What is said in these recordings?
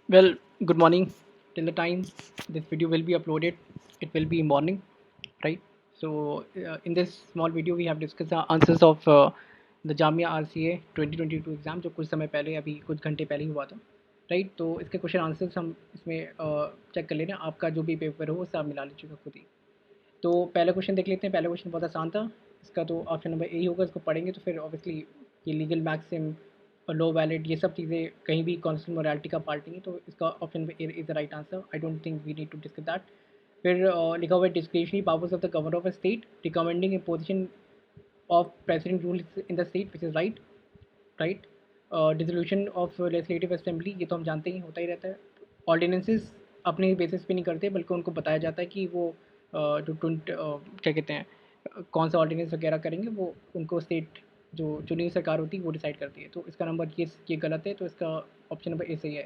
Well, good morning. Till the time this video will be uploaded, it will be morning, right? So, in this small video, we have discussed the answers of the Jamia RCA 2022 exam जो कुछ समय पहले अभी कुछ घंटे पहले ही हुआ था, राइट? तो इसके क्वेश्चन आंसर्स हम इसमें चेक कर ले रहे हैं। आपका जो भी पेपर हो सब मिला लीजिएगा खुद ही। तो पहला क्वेश्चन देख लेते हैं। पहला क्वेश्चन बहुत आसान था। इसका तो ऑप्शन नंबर ए ही होगा। इसको पढ़ेंगे तो फिर ऑब्वियसली ये लीगल मैक्सिम और लो वैलिड ये सब चीज़ें कहीं भी कॉन्स्टेंट मोरालिटी का पार्ट नहीं है, तो इसका option number A is the right answer. I don't think we need to discuss that. फिर लिखा हुआ है discretionary powers of the governor of a state recommending imposition of president rule in the state which is right, right. Dissolution of legislative assembly ये तो हम जानते ही होता ही रहता है। ऑर्डिनेंसेस अपने बेसिस पे नहीं करते बल्कि उनको बताया जाता है कि वो जो क्या कहते हैं कौन सा ऑर्डिनेंस वगैरह करेंगे, वो उनको स्टेट जो चुनी हुई सरकार होती है वो डिसाइड करती है। तो इसका नंबर ये गलत है, तो इसका ऑप्शन नंबर ए सही है।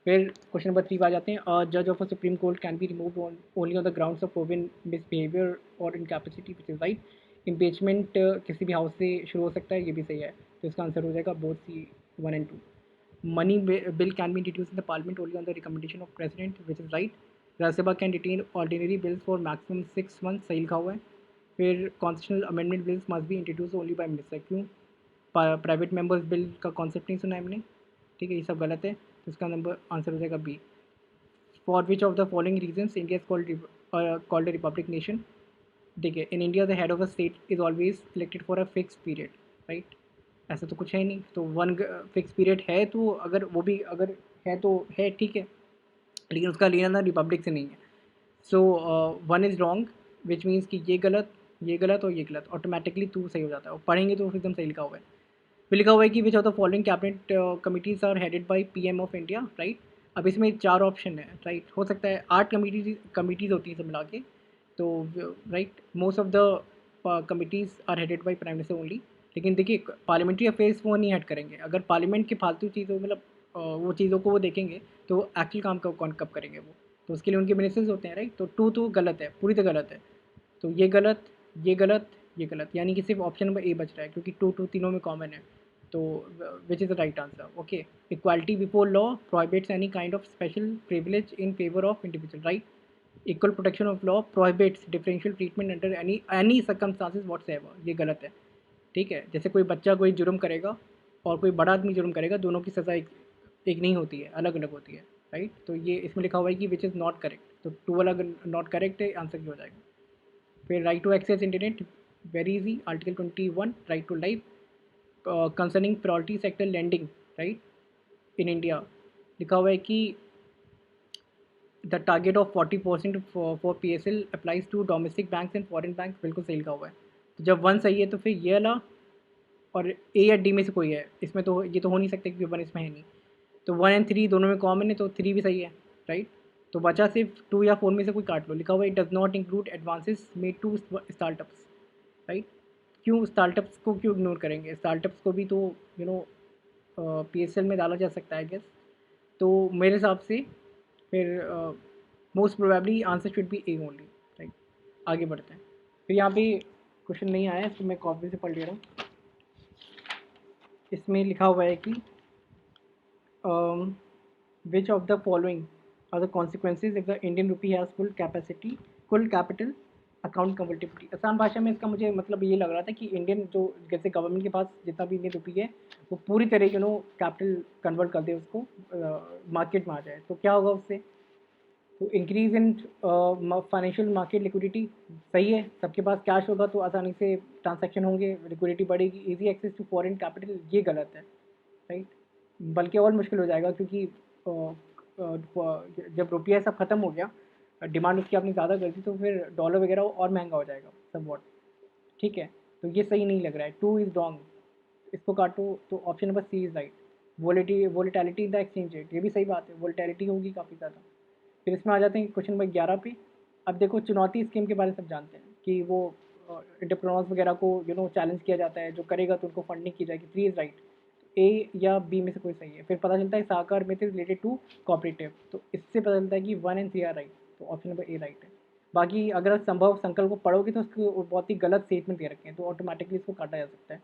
फिर क्वेश्चन नंबर 3 पे आ जाते हैं। जज of a supreme court can be remove only on the grounds of proven misbehaviour और incapacity which is right. Impeachment किसी भी हाउस से शुरू हो सकता है, ये भी सही है। तो इसका आंसर हो जाएगा both C 1 and 2। Money bill can be introduced in the parliament only on the recommendation of president, which is right. राज्य सभा can detain ordinary bills for maximum 6 months, सही लिखा हुआ है। फिर constitutional amendment bills must be introduce only by minister, क्यों? Private members bill का concept नहीं सुना है हमने, ठीक है, ये सब गलत है। तो इसका नंबर आंसर हो जाएगा B. For which of the following reasons India is called republic nation. देखिए, in India the head of the state is always elected for a fix period, right? ऐसा तो कुछ है ही नहीं, तो वन फिक्स पीरियड है, तो अगर वो भी अगर है तो है, ठीक है, लेकिन उसका लेना था रिपब्लिक से नहीं है। So one is wrong, which means कि ये गलत और ये गलत, ऑटोमेटिकली टू सही हो जाता है। और पढ़ेंगे तो एकदम सही लिखा हुआ है। फिर लिखा हुआ है कि which of the following cabinet committees are headed by PM of India, right. अब इसमें 4 ऑप्शन है, राइट। हो सकता है 8 कमिटीज़ होती हैं सब मिला के, तो right most of the committees are headed by prime minister only. लेकिन देखिए, पार्लियामेंट्री अफेयर्स वो नहीं हेड करेंगे। अगर पार्लियामेंट की फालतू चीज़ों मतलब वो चीज़ों को वो देखेंगे, तो एक्चुअल काम कब करेंगे वो? तो उसके लिए उनके मिनिस्टर्स होते हैं, राइट। तो टू तो गलत है, पूरी तरह गलत है। तो ये गलत, ये गलत, ये गलत, यानी कि सिर्फ ऑप्शन नंबर ए बच रहा है, क्योंकि टू तीनों में कॉमन है। तो which is the right answer, okay. Equality before law prohibits any kind of special privilege in favour of individual, right. Equal protection of law prohibits differential treatment under any circumstances whatsoever, ये गलत है, ठीक है। जैसे कोई बच्चा कोई जुर्म करेगा और कोई बड़ा आदमी जुर्म करेगा, दोनों की सज़ा एक नहीं होती है, अलग अलग होती है, राइट। तो ये इसमें लिखा हुआ है कि विच इज़ नॉट करेक्ट, तो टू वाला नॉट करेक्ट है, आंसर क्या हो जाएगा? फिर right to access internet, very easy, article 21। Right to life, concerning priority sector lending, right, in India लिखा हुआ है कि the target of 40% for P S L applies to domestic bank and foreign bank, बिल्कुल सही लिखा हुआ है। तो जब वन सही है तो फिर ये वाला और ए या डी में से कोई है, इसमें तो ये तो हो नहीं सकता क्योंकि वन इसमें है नहीं। तो 1 एंड 3 दोनों में कॉमन है, तो 3 भी सही है, राइट। तो बचा सिर्फ 2 या 4 में से कोई काट लो। लिखा हुआ है it does not include advances made to startups, right. क्यों स्टार्टअप्स को क्यों इग्नोर करेंगे? स्टार्टअप्स को भी तो you know P S L में डाला जा सकता है, गेस। तो मेरे हिसाब से फिर most probably answer should be A only, right. आगे बढ़ते हैं। फिर यहाँ पे क्वेश्चन नहीं आया है, तो मैं कॉपी से पढ़ ले रहा हूँ। इसमें लिखा हुआ है कि which of the following are the consequences if the Indian rupee has full capital account convertibility? आसान भाषा में इसका मुझे मतलब ये लग रहा था कि इंडियन जो जैसे गवर्नमेंट के पास जितना भी इंडियन रुपी है, वो पूरी तरह कैपिटल कन्वर्ट कर दे, उसको मार्केट में आ जाए, तो क्या होगा उससे? तो increase in financial market liquidity, सही है। सबके पास कैश होगा तो आसानी से ट्रांजैक्शन होंगे, लिक्विडिटी बढ़ेगी। Easy access to foreign capital, ये गलत है, राइट। बल्कि और मुश्किल हो जाएगा, क्योंकि जब रुपया सब ख़त्म हो गया, डिमांड उसकी आपने ज़्यादा कर दी, तो फिर डॉलर वगैरह और महंगा हो जाएगा सब वॉट, ठीक है। तो ये सही नहीं लग रहा है, टू इज़ रॉन्ग, इसको काटो। तो option number C is right. Volatility in the exchange rate, ये भी सही बात है, वोलेटिलिटी होगी काफ़ी ज़्यादा। फिर इसमें आ जाते हैं क्वेश्चन नंबर 11 पे। अब देखो, चुनौती स्कीम के बारे में सब जानते हैं कि वो एंटरप्रेन्योर्स वगैरह को चैलेंज किया जाता है, जो करेगा तो उनको फंडिंग की जाएगी। 3 इज़ राइट। ए या बी में से कोई सही है। फिर पता चलता है सहकार में से रिलेटेड टू कोऑपरेटिव, तो इससे पता चलता है कि 1 एंड 3 आर राइट, तो ऑप्शन नंबर ए राइट है। बाकी अगर संभव संकल्प को पढ़ोगे तो उसको बहुत ही गलत स्टेटमेंट दे रखे हैं, तो ऑटोमेटिकली इसको काटा जा सकता है।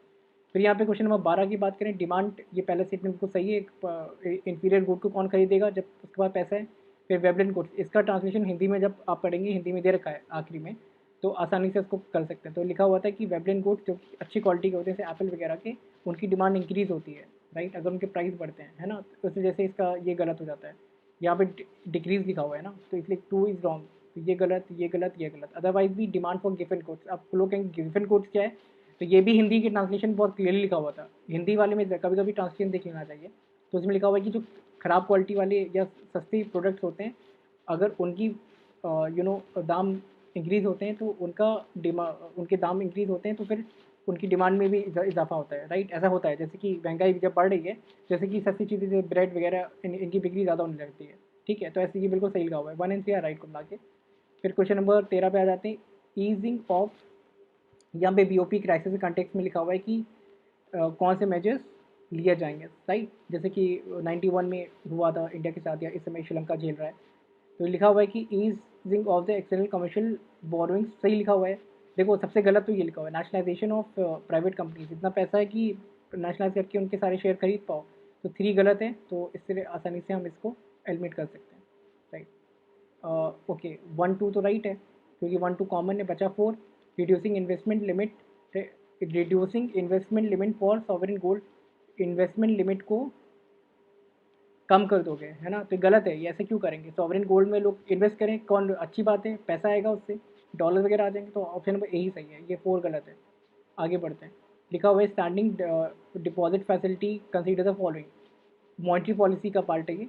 फिर यहाँ पे क्वेश्चन नंबर 12 की बात करें, डिमांड, ये पहला स्टेटमेंट बिल्कुल सही है। इंफीरियर गुड को कौन खरीदेगा जब उसके पास पैसा है। फिर वेबलेंट गुड्स, इसका ट्रांसलेशन हिंदी में जब आप पढ़ेंगे, हिंदी में दे रखा है आखिरी में, तो आसानी से उसको कर सकते हैं। तो लिखा हुआ था कि वेबलेंट गुड्स जो कि अच्छी क्वालिटी के होते हैं, जैसे एप्पल वगैरह के, उनकी डिमांड इंक्रीज होती है, राइट, अगर उनके प्राइस बढ़ते हैं, है ना, तो उस वजह से इसका ये गलत हो जाता है। यहाँ पे डिक्रीज लिखा हुआ है ना, तो इसलिए टू इज रॉन्ग, तो ये गलत, ये गलत, ये गलत। अदरवाइज भी डिमांड फॉर गिवन गुड्स, आप लोग कहेंगे गिवन गुड्स क्या है, तो ये भी हिंदी की ट्रांसलेशन बहुत क्लियरली लिखा हुआ था। हिंदी वाले में कभी कभी ट्रांसलेशन देख लेना चाहिए, तो उसमें लिखा हुआ है कि जो ख़राब क्वालिटी वाले या सस्ती प्रोडक्ट्स होते हैं, अगर उनकी दाम इंक्रीज़ होते हैं, तो उनके दाम इंक्रीज़ होते हैं, तो फिर उनकी डिमांड में भी इजाफा होता है, राइट, ऐसा होता है। जैसे कि महंगाई जब बढ़ रही है, जैसे कि सस्ती चीज़ें जैसे ब्रेड वगैरह, इनकी बिक्री ज़्यादा होने लगती है, ठीक है, तो ऐसे ये बिल्कुल सही लिखा हुआ है, 1 एंड 3 राइट को मिला के। फिर क्वेश्चन नंबर 13 पे आ जाते हैं, ईजिंग ऑफ, यहाँ पे बीओपी क्राइसिस के कॉन्टेक्स्ट में लिखा हुआ है कि कौन से मेजर्स लिए जाएंगे, राइट, जैसे कि 91 में हुआ था इंडिया के साथ, या इस समय श्रीलंका झेल रहा है, तो लिखा हुआ है कि easing of the external commercial borrowing, सही लिखा हुआ है। देखो सबसे गलत तो ये लिखा हुआ है, नेशनलाइजेशन ऑफ प्राइवेट कंपनीज, इतना पैसा है कि नेशनलाइज करके उनके सारे शेयर खरीद पाओ, तो 3 गलत है, तो इससे आसानी से हम इसको एलिमिनेट कर सकते हैं, राइट। ओके, 1 2 तो राइट है, क्योंकि 1 2 कॉमन है, बचा 4, reducing investment limit, reducing investment limit for sovereign gold, investment limit को कम कर दोगे, है ना, तो गलत है, ये ऐसे क्यों करेंगे, सॉवरेन गोल्ड में लोग इन्वेस्ट करें, कौन, अच्छी बात है, पैसा आएगा उससे, डॉलर वगैरह आ जाएंगे, तो ऑप्शन नंबर यही सही है, ये 4 गलत है। आगे बढ़ते हैं, लिखा हुआ है standing deposit facility consider the following, monetary policy का पार्ट है ये।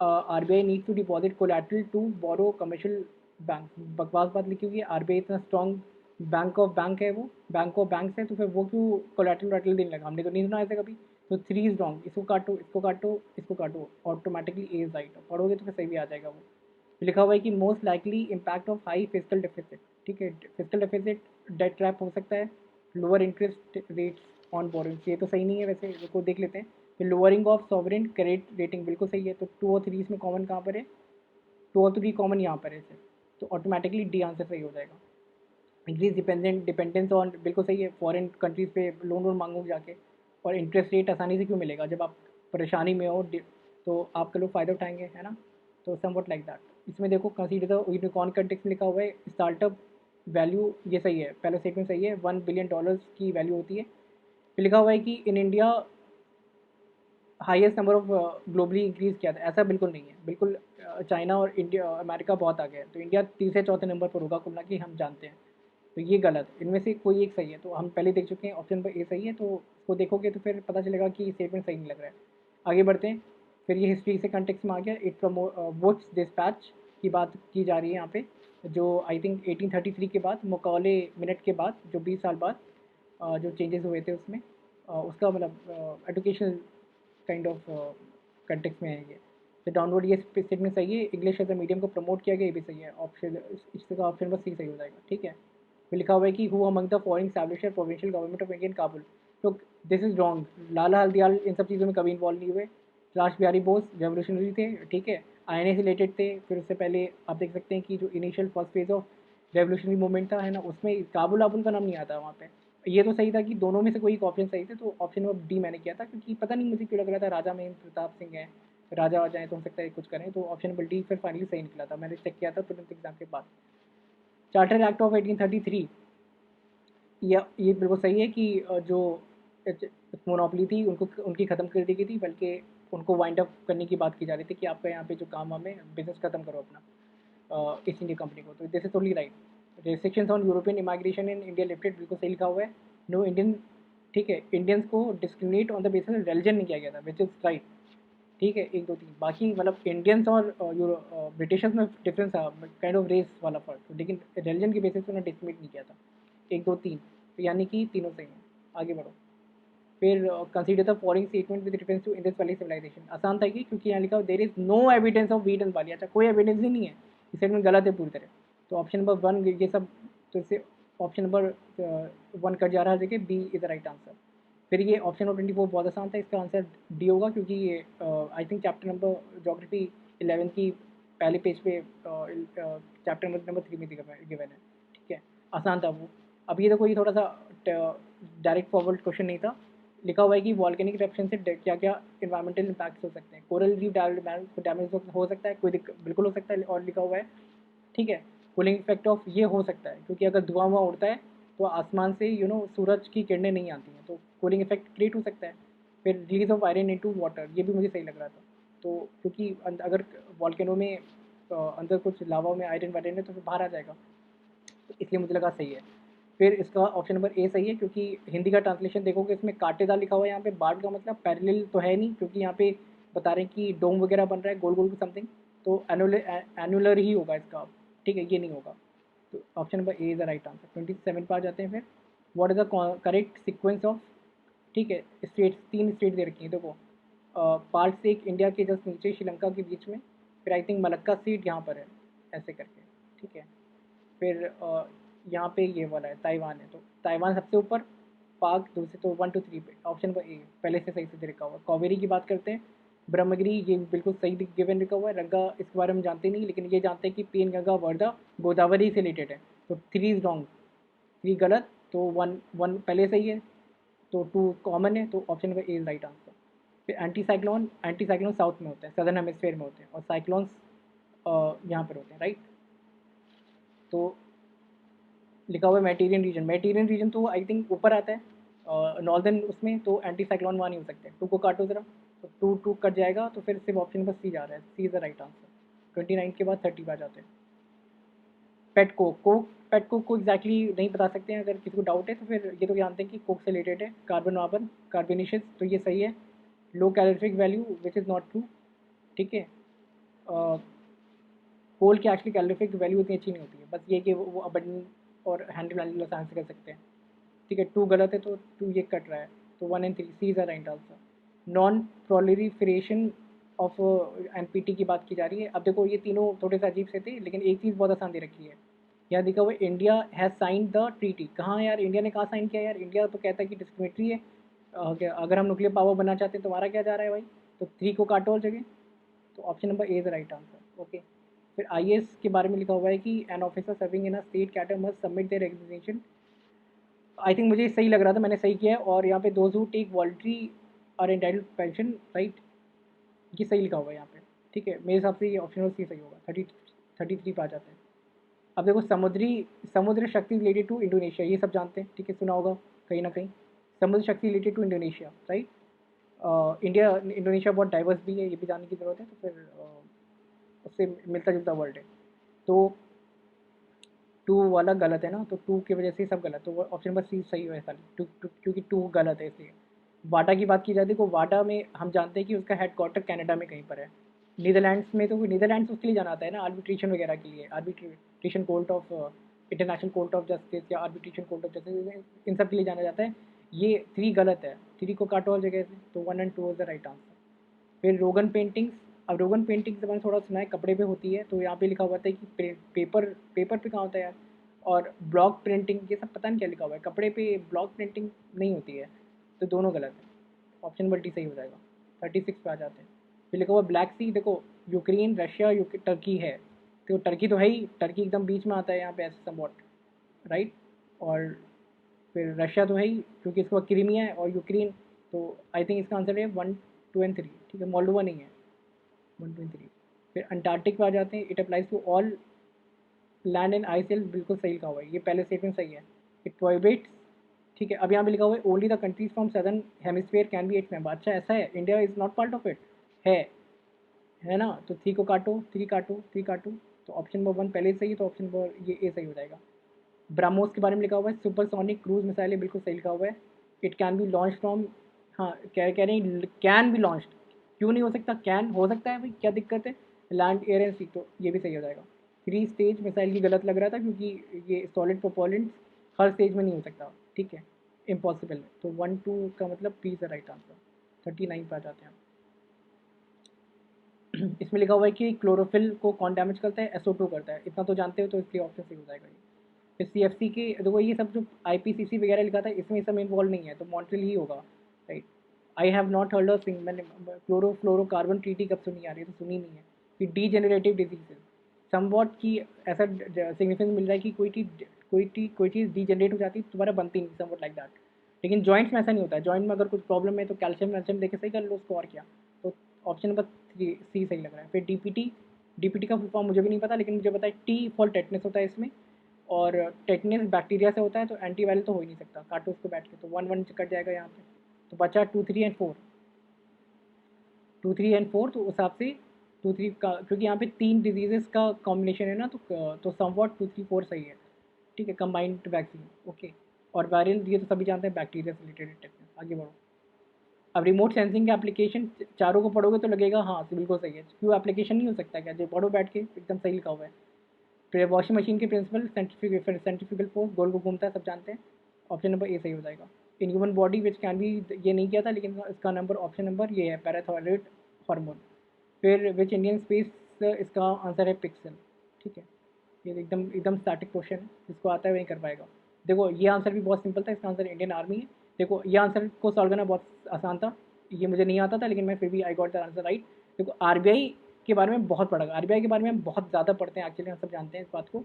RBI need to deposit collateral to borrow commercial bank, बकवास बात लिखी हुई है, आरबीआई इतना स्ट्रॉन्ग बैंक ऑफ बैंक है, वो बैंक ऑफ बैंक्स है, तो फिर वो क्यों कोलैटरल वाटरल देने लगा, हमने तो नहीं सुना ऐसे कभी। तो 3 इज रॉन्ग, इसको काटो, इसको काटो, इसको काटो, ऑटोमेटिकली ए इज राइट, पढ़ोगे तो फिर सही भी आ जाएगा वो। तो लिखा हुआ है कि most likely impact of high physical deficit, ठीक है, फिजिकल डेफिसिट डेट ट्रैप हो सकता है, lower interest rates on borings, ये तो सही नहीं है वैसे, इसको देख लेते हैं। फिर lowering of sovereign credit rating, बिल्कुल सही है, तो 2 और 3 इसमें कॉमन कहाँ पर है, 2 और 3 कॉमन यहाँ पर है इसे, तो ऑटोमेटिकली डी आंसर सही हो जाएगा। इंक्रीज डिपेंडेंस ऑन, बिल्कुल सही है, फॉरेन कंट्रीज़ पे लोन वोन मांगोगे जाके, और इंटरेस्ट रेट आसानी से क्यों मिलेगा, जब आप परेशानी में हो, तो आपके लोग फ़ायदा उठाएंगे, है ना, तो समवट लाइक दैट। इसमें देखो कंसीडर द यूनिकॉर्न कंटेक्स्ट में लिखा हुआ है स्टार्टअप वैल्यू, ये सही है, पहला स्टेटमेंट सही है, $1 बिलियन की वैल्यू होती है। फिर लिखा हुआ है कि in India highest number of globally increase किया था, ऐसा बिल्कुल नहीं है, बिल्कुल चाइना और इंडिया, अमेरिका बहुत आगे है, तो इंडिया तीसरे चौथे नंबर पर होगा कुल मिला के, हम जानते हैं, तो ये गलत है, इनमें से कोई एक सही है, तो हम पहले देख चुके हैं, ऑप्शन नंबर ए सही है, तो उसको देखोगे तो फिर पता चलेगा कि स्टेटमेंट सही नहीं लग रहा है। आगे बढ़ते हैं, फिर ये हिस्ट्री से कंटेक्स में आ गया, इट वुड्स डिस्पैच की बात की जा रही है यहाँ पे, जो आई थिंक 1833 के बाद, मकौले मिनट के बाद, जो 20 साल बाद जो चेंजेस हुए थे उसमें, उसका मतलब एजुकेशनल काइंड ऑफ कंटेक्स में है ये। तो डाउनवर्ड ये स्टेटमेंट सही है, इंग्लिश एज अ मीडियम को प्रमोट किया गया, ये भी सही है, ऑप्शन इसका ऑप्शन बस सी सही हो जाएगा, ठीक है। फिर लिखा हुआ है कि who among the foreign establisher provincial government of Indian Kabul, तो this is wrong, Lala Hardayal इन सब चीज़ों में कभी इन्वॉल्व नहीं हुए, राज बिहारी बोस रेवोल्यूशनरी थे, ठीक है, आईएनए से रिलेटेड थे, फिर उससे पहले आप देख सकते हैं कि जो initial first phase of revolutionary movement था, है ना, उसमें काबुल आबुल का नाम नहीं आता वहाँ पे। ये तो सही था कि दोनों में से कोई एक ऑप्शन सही थे, तो ऑप्शन नंबर डी मैंने किया था, क्योंकि पता नहीं मुझे क्यों लग रहा था राजा महेंद्र प्रताप सिंह है, राजा आ जाए तो हो सकता है कुछ करें, तो ऑप्शन नंबर डी फिर फाइनली सही निकला था, मैंने चेक किया था तुरंत एग्जाम के बाद। चार्टर एक्ट ऑफ 1833, ये बिल्कुल सही है कि जो मोनोपली थी उनको उनकी ख़त्म कर दी गई थी, बल्कि उनको वाइंड अप करने की बात की जा रही थी कि आपका यहाँ पे जो काम वाम है, बिजनेस खत्म करो अपना ईस्ट इंडिया कंपनी को, तो this is totally right. Restrictions on European immigration in India lifted, बिल्कुल सही लिखा हुआ है, नो इंडियन, ठीक है, इंडियंस को discriminate on the basis religion नहीं किया गया था, विच इज़ राइट, ठीक है, 1 2 3, बाकी मतलब इंडियंस और ब्रिटिशर्स में डिफरेंस था, काइंड ऑफ रेस वाला फर्क, लेकिन रिलीजन के बेसिस पे उन्होंने डिस्क्रिमिनेट नहीं किया था, 1 2 3, तो यानी कि तीनों सही हैं। आगे बढ़ो, फिर consider the following statement with reference to Indus valley civilisation, आसान था ये, क्योंकि यहाँ लिखा there is no evidence of wheat and barley, अच्छा कोई एविडेंस ही नहीं है, ये स्टेटमेंट गलत है पूरी तरह, तो ऑप्शन नंबर 1 ये सब, तो इससे ऑप्शन नंबर 1 कट जा रहा है, देखिए B is the right answer. फिर ये ऑप्शन नंबर 24 बहुत आसान था, इसका आंसर डी होगा, क्योंकि ये I think chapter number geography 11 की पहले पेज पे चैप्टर नंबर 3 में गिवन है, ठीक है, आसान था वो। अब ये तो कोई थोड़ा सा डायरेक्ट फॉरवर्ड क्वेश्चन नहीं था, लिखा हुआ है कि वॉल्केनिक इरप्शन से क्या क्या इन्वायरमेंटल इम्पैक्ट्स हो सकते हैं, कोरल रीफ डैमेज हो सकता है, कोई बिल्कुल हो सकता है, और लिखा हुआ है ठीक है। कूलिंग इफेक्ट ऑफ ये हो सकता है क्योंकि अगर धुआं हुआ उड़ता है तो आसमान से सूरज की किरणें नहीं आती हैं, तो कूलिंग इफेक्ट क्रिएट हो सकता है। फिर release of iron into water, ये भी मुझे सही लग रहा था। तो क्योंकि अगर वॉल्केनो में अंदर कुछ लावा में आयरन वायरन है तो फिर बाहर आ जाएगा, तो इसलिए मुझे लगा सही है। फिर इसका ऑप्शन नंबर ए सही है क्योंकि हिंदी का ट्रांसलेशन देखोगे इसमें कांटेदार लिखा हुआ है, यहाँ पे बाढ़ का मतलब पैरेलल तो है नहीं, क्योंकि यहाँ पे बता रहे हैं कि डोम वगैरह बन रहा है गोल गोल समथिंग, तो एनुलर ही होगा इसका, ठीक है, ये नहीं होगा। तो option number A is the right answer. 27 पर आ जाते हैं फिर, what is the correct sequence of, ठीक है, स्टेट्स, 3 स्टेट दे रखी हैं देखो, पार्ट से एक इंडिया के जस्ट नीचे श्रीलंका के बीच में, फिर आई थिंक मलक्का सीट यहाँ पर है ऐसे करके, ठीक है। फिर यहाँ पे ये वाला है ताइवान है, तो ताइवान सबसे ऊपर, पाक दूसरे, तो 1 2 3 पे ऑप्शन नंबर ए पहले से सही से लिखा हुआ है। कावेरी की बात करते हैं, ब्रह्मगिरी ये बिल्कुल सही गिवन लिखा हुआ है। गंगा इसके बारे में जानते नहीं, लेकिन ये जानते हैं कि पेन गंगा वर्धा गोदावरी से रिलेटेड है, तो 3 इज रॉन्ग, 3 गलत, तो 1 1 पहले सही है, तो 2 कॉमन है, तो option number A is right answer. फिर एंटी साइक्लोन साउथ में होते हैं, सदर्न हेमिस्फेयर में होते हैं, और साइक्लोन्स यहाँ पर होते हैं, राइट। तो लिखा हुआ है मेटीरियन रीजन तो आई थिंक ऊपर आता है नॉर्दर्न उसमें, तो एंटी साइक्लोन वहाँ नहीं हो सकते। 2 को काटो ज़रा, तो 2 कट जाएगा, तो फिर सिर्फ ऑप्शन नंबर सी जा रहा है, सी इज़ द राइट आंसर। 29 के बाद 30 पे आ जाते हैं। पेट कोक को एग्जैक्टली नहीं बता सकते हैं, अगर किसी को डाउट है तो फिर ये तो जानते हैं कि कोक से रिलेटेड है, कार्बन वार्बन कार्बोनेशियस, तो ये सही है। Low calorific value which is not true, ठीक है। कोल की एक्चुअली कैलोरीफिक वैल्यू इतनी अच्छी नहीं होती है, बस ये कि वो अबंडेंट और हैंडल आसान से कर सकते हैं, ठीक है। 2 गलत है, तो 2 ये कट रहा है, तो 1 and 3 C is the right answer. Non proliferation of NPT की बात की जा रही है। अब देखो ये तीनों थोड़े से अजीब से थे, लेकिन एक चीज़ बहुत आसान दे रखी है, यहाँ दिखा हुआ है India has sign the treaty. कहाँ यार, इंडिया ने कहाँ साइन किया यार, इंडिया तो कहता है कि डिस्क्रिमिनेटरी है, अगर हम न्यूक्लियर पावर बनना चाहते हैं तो हमारा क्या जा रहा है भाई, तो 3 को काटो और जगह, तो option number A is the right answer, okay. फिर आईएएस के बारे में लिखा हुआ है कि an officer serving in a state cadre must submit there resignation. I think मुझे सही लग रहा था, मैंने सही किया है, और यहाँ पे those who take voluntary are entitled pension, right, ये सही लिखा हुआ है यहाँ पे, ठीक है। मेरे हिसाब से ये ऑप्शन सी सही होगा। 33 पे आ जाते हैं। अब देखो समुद्र शक्ति रिलेटेड टू इंडोनेशिया, ये सब जानते हैं, ठीक है, सुना होगा कहीं ना कहीं। Samudra Shakti related to Indonesia, right. India Indonesia बहुत डाइवर्स भी है, ये भी जानने की ज़रूरत है, तो फिर उससे मिलता जुलता वर्ल्ड है। तो 2 वाला गलत है ना, तो 2 की वजह से सब गलत, तो ऑप्शन नंबर सी सही है खाली, क्योंकि 2 गलत है इसलिए। वाडा की बात की जाती है, तो वाडा में हम जानते हैं कि उसका हेडक्वार्टर कनाडा में कहीं पर है। नीदरलैंड्स में, तो नीदरलैंड्स उसके लिए जाना आता है ना, आर्बिट्रेशन वगैरह के लिए, arbitration court of international court of justice या आर्बिट्रेशन कोर्ट ऑफ जस्टिस, इन सब के लिए जाना जाता है। ये 3 गलत है, 3 को काटो और जगह से, तो 1 and 2 is the right answer. फिर रोगन पेंटिंग्स, अब रोगन पेंटिंग्स मैंने थोड़ा सुना है कपड़े पे होती है, तो यहाँ पे लिखा हुआ था कि पेपर पे कहाँ होता है यार, और ब्लॉक प्रिंटिंग, ये सब पता नहीं क्या लिखा हुआ है, कपड़े पे ब्लॉक प्रिंटिंग नहीं होती है, तो दोनों गलत है, ऑप्शन नंबर डी सही हो जाएगा। 36 पे आ जाते हैं। फिर लिखा हुआ ब्लैक सी, देखो यूक्रेन रशिया टर्की है, तो टर्की तो है ही, टर्की एकदम बीच में आता है यहाँ पे ऐसे समवॉट, राइट। और फिर रशिया तो है ही क्योंकि इसके बाद क्रीमिया है, और यूक्रेन, तो आई थिंक इसका आंसर है 1 2 and 3, ठीक है, मोल्डोवा नहीं है। 1 2 and 3। फिर अंटार्कटिक पे आ जाते हैं, it applies to all land and ice shelf, बिल्कुल सही लिखा हुआ है, ये पहले स्टेटमेंट सही है। इट प्रोहिबिट्स, ठीक है, अब यहाँ पे लिखा हुआ है only the countries from southern hemisphere can be its member, अच्छा ऐसा है, India is not part of it, है ना, तो 3 को काटो, 3 काटो, 3 काटो, तो ऑप्शन नंबर 1 पहले सही है, तो ऑप्शन नंबर ये ए सही हो जाएगा। ब्राह्मोस के बारे में लिखा हुआ है सुपरसोनिक क्रूज मिसाइल, बिल्कुल सही लिखा हुआ है। It can be launch from, हाँ कह रहे हैं कैन बी लॉन्च, क्यों नहीं हो सकता, कैन हो सकता है भाई, क्या दिक्कत है, लैंड एयर एंड सी, तो ये भी सही हो जाएगा। 3 स्टेज मिसाइल की गलत लग रहा था क्योंकि ये सॉलिड प्रोपोलेंट्स हर स्टेज में नहीं हो सकता, ठीक है, इम्पॉसिबल है, तो 1 2 का मतलब P is the right answer. 39 पे आ जाते हैं। इसमें लिखा हुआ है कि क्लोरोफिल को कौन डैमेज करता है, SO2 करता है, इतना तो जानते हो, तो इसलिए ऑप्शन सही हो जाएगा ये। फिर CFC के देखो, ये सब जो IPCC वगैरह लिखा था इसमें सब इन्वॉल्व नहीं है, तो मॉन्ट्रियल ही होगा, right. I have not heard of thing, मैंने क्लोरोफ्लोरोकार्बन ट्रीटी कब सुनी आ रही है, तो सुनी नहीं है। फिर डीजेनरेटिव डिजीजेज समवॉट की ऐसा सिग्निफिकेंस मिल रहा है कि कोई चीज़ कोई चीज़ डीजनरेट हो जाती है दोबारा बनती नहीं, समवट लाइक दैट। लेकिन जॉइंट्स में ऐसा नहीं होता है। जॉइंट में अगर कुछ प्रॉब्लम है तो कैल्शियम वैल्शियम देके सही कर लो उसको, और क्या। तो ऑप्शन नंबर सी सही लग रहा है। फिर डीपीटी का फुल फॉर्म मुझे भी नहीं पता, लेकिन मुझे पता है टी फॉर टेटनस होता है इसमें, और टेटनस बैक्टीरिया से होता है, तो एंटीवायरल तो हो ही नहीं सकता। काटो उसको बैठ के, तो 1 1 कट जाएगा यहाँ पे। तो बचा 2 3 एंड 4, 2 3 एंड 4। तो उस हिसाब से 2 3 का, क्योंकि यहाँ पे 3 डिजीजेस का कॉम्बिनेशन है ना, तो समवॉट 2 3 4 सही है। ठीक है, कंबाइंड वैक्सीन, ओके। और वायरल ये तो सभी जानते हैं, बैक्टीरिया से रिलेटेड टेटनस। आगे बढ़ो। अब रिमोट सेंसिंग के एप्लीकेशन चारों को पढ़ोगे तो लगेगा हाँ बिल्कुल सही है, क्यों एप्लीकेशन नहीं हो सकता क्या, जो पढ़ो बैठ के एकदम सही लिखा हुआ है। फिर वॉशिंग मशीन के प्रिंसिपल, सेंट्रीफ्यूगल फोर्स, गोल को घूमता है, सब जानते हैं। ऑप्शन नंबर ए सही हो जाएगा। In human body which can be, ये नहीं किया था लेकिन इसका नंबर ऑप्शन नंबर ये है, पैराथायरॉइड हार्मोन। फिर विच इंडियन स्पेस, इसका आंसर है पिक्सल। ठीक है, ये एकदम एकदम स्टैटिक क्वेश्चन है, जिसको आता है वही कर पाएगा। देखो ये आंसर भी बहुत सिंपल था, इसका आंसर इंडियन आर्मी है। देखो ये आंसर को सॉल्व करना बहुत आसान था, ये मुझे नहीं आता था, लेकिन मैं फिर भी I got the answer right. देखो आरबीआई के बारे में बहुत पढ़ा, आरबीआई के बारे में हम बहुत ज़्यादा पढ़ते हैं एक्चुअली, हम सब जानते हैं इस बात को।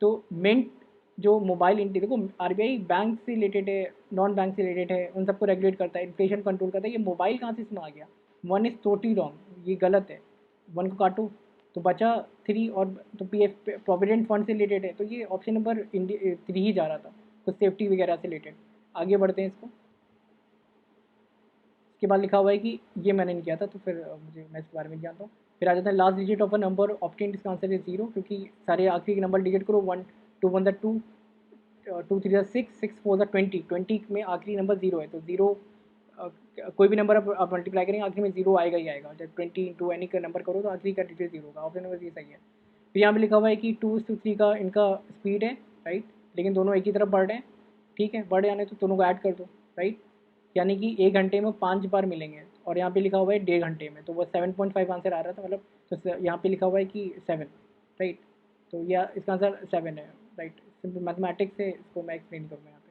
तो मिंट जो मोबाइल इंटी, देखो आरबीआई बैंक से रिलेटेड है, नॉन बैंक से रिलेटेड है, उन सबको रेगुलेट करता है, इन्फ्लेशन कंट्रोल करता है। ये मोबाइल कहाँ से इसमें आ गया? 1 इज़ टोटली रॉन्ग, ये गलत है। 1 को काटो तो बचा 3, और तो पी एफ प्रोविडेंट फंड से रिलेटेड है, तो ये ऑप्शन नंबर 3 ही जा रहा था, कुछ सेफ्टी वगैरह से रिलेटेड। आगे बढ़ते हैं इसको। इसके बाद लिखा हुआ है कि ये मैंने नहीं किया था, तो फिर मैं इसके बारे में नहीं जानता हूँ। फिर आ जाता है last digit of a number obtain, इसका आंसर है 0, क्योंकि सारे आखिरी के नंबर डिजिट करो, 1 2 1 2 2 3 6 6 4 20, 20 में आखिरी नंबर 0 है, तो 0 कोई भी नंबर आप मल्टीप्लाई करेंगे आखिरी में 0 आएगा ही आएगा। जब 20 इंटू एनी का नंबर करो तो आखिरी का डिजिट 0 होगा। ऑप्शन नंबर ये सही है। फिर यहाँ पे लिखा हुआ है कि 2:3 का इनका स्पीड है, राइट, लेकिन दोनों एक ही तरफ बढ़ रहे हैं। ठीक है, बढ़ जाने तो दोनों को ऐड कर दो, राइट, यानी कि 1 घंटे में 5 बार मिलेंगे, और यहाँ पे लिखा हुआ है 1.5 घंटे में, तो वो 7.5 आंसर आ रहा था, मतलब तो यहाँ पे लिखा हुआ है कि 7, राइट। तो यह इसका आंसर 7 है, राइट। सिंपल मैथमेटिक्स से इसको मैं एक्सप्लेन करूँगा। यहाँ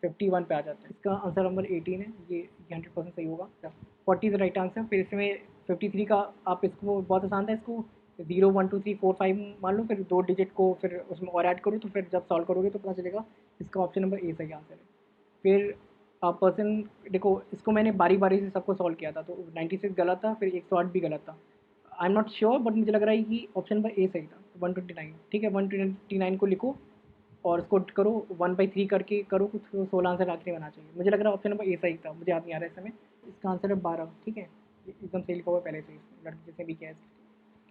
पे 51 पे आ जाता है, इसका आंसर नंबर 18 है, ये 100% सही होगा। 40 इज राइट आंसर। फिर इसमें 53 का आप इसको बहुत आसान था, इसको 0 1 2 3 4 5 मान लो, फिर 2 डिजिट को फिर उसमें और ऐड करो, तो फिर जब सॉल्व करोगे तो पता चलेगा। इसका ऑप्शन नंबर ए सही आंसर है। फिर पर्सन, देखो इसको मैंने बारी बारी से सबको सॉल्व किया था, तो 96 गलत था, फिर 108 भी गलत था। I am not sure, but मुझे लग रहा है कि ऑप्शन नंबर ए सही था, 129। ठीक है, 129 को लिखो और उसको करो 1/3 करके करो, कुछ 16 आंसर आखिरी में आना चाहिए। मुझे लग रहा है ऑप्शन नंबर ए सही था, मुझे याद नहीं आ रहा है इस समय। इसका आंसर है 12। ठीक है, ये एकदम सही लिखा हुआ है पहले से, लड़के जिसने भी किया है,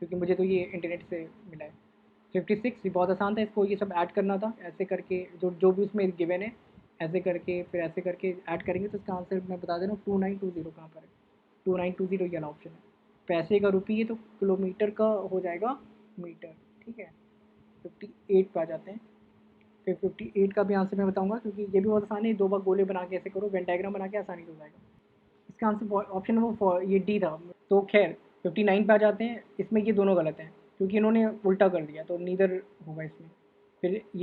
क्योंकि मुझे तो ये इंटरनेट से मिला है। 56 ये बहुत आसान था, इसको ये सब ऐड करना था, ऐसे करके जो जो भी उसमें गिवन है, ऐसे करके फिर ऐसे करके ऐड करेंगे, तो इसका आंसर मैं बता दे रहा हूँ, 2920 कहाँ पर है, 2920 ये वाला ऑप्शन है। पैसे का रुपये है तो किलोमीटर का हो जाएगा मीटर। ठीक है, 58 पे आ जाते हैं। फिर 58 का भी आंसर मैं बताऊंगा, क्योंकि ये भी बहुत आसान है, 2 बार गोले बना के ऐसे करो, वेन डायग्राम बना के आसानी से हो जाएगा। इसका आंसर ऑप्शन नंबर ये डी था। तो खैर 59 पे आ जाते हैं, इसमें ये दोनों गलत हैं, क्योंकि इन्होंने उल्टा कर दिया, तो नीदर होगा इसमें। फिर ये